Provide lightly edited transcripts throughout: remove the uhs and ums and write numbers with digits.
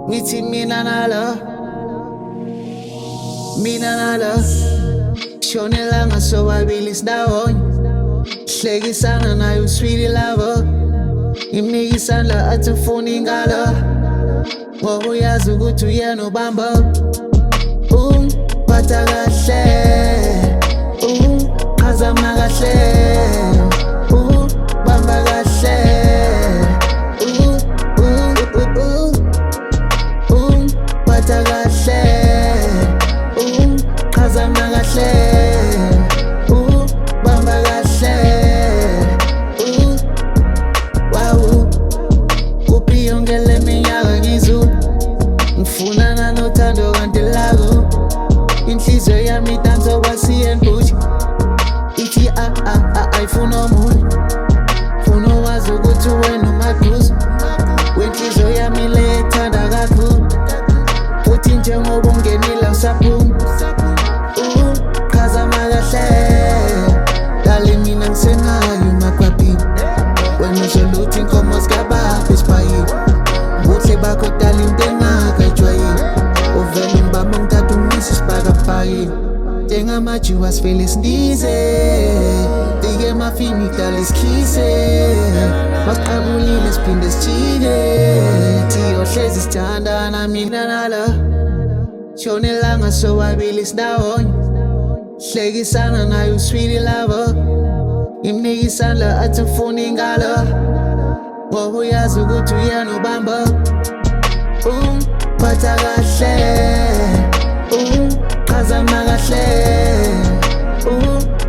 Ngithi mina nala shonelanga sobabili sindawonye hlekisana naye usweet lover imnika isandla athi ufuna ingalo ngoba uyazi ukuthi uyena ubamba phatha kahle qhazama kahle bamba kahle phatha kahle qhazama kahle bamba kahle wow kuphi yonke le minyaka ngizula ngifunana nothando kanti lako inhliziyo yami idansa kwasiyembutshi ithi ayifuna omunye funa wazi ukuthi wena umaduze wenhliziyo yami le ethanda kakhulu futhi njengoba ungenile awusaphumi qhazama kahle dale mina ngisenayo makwapini wena uzoluthi inkomo zikababa esipayini ubuhle bakho dala into engakajwayeli uvele umbamba ngithatha ungise isibhakabhakeni njengamajuwa sivele sindize dike emafini dala isikhise masiqabulile siphinde sijike thiyohlezi sithandana mina nala shonelanga sobabili sindawonye hlekisana naye usweet lover imnika isandla athi ufuna ingalo ngoba uyazi ukuthi uyena ubamba phatha kahle qhazama kahle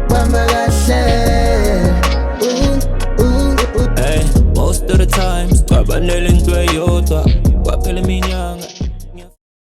bamba kahle Hey, most of the times cabanela into eyodwa kwaphela iminyanga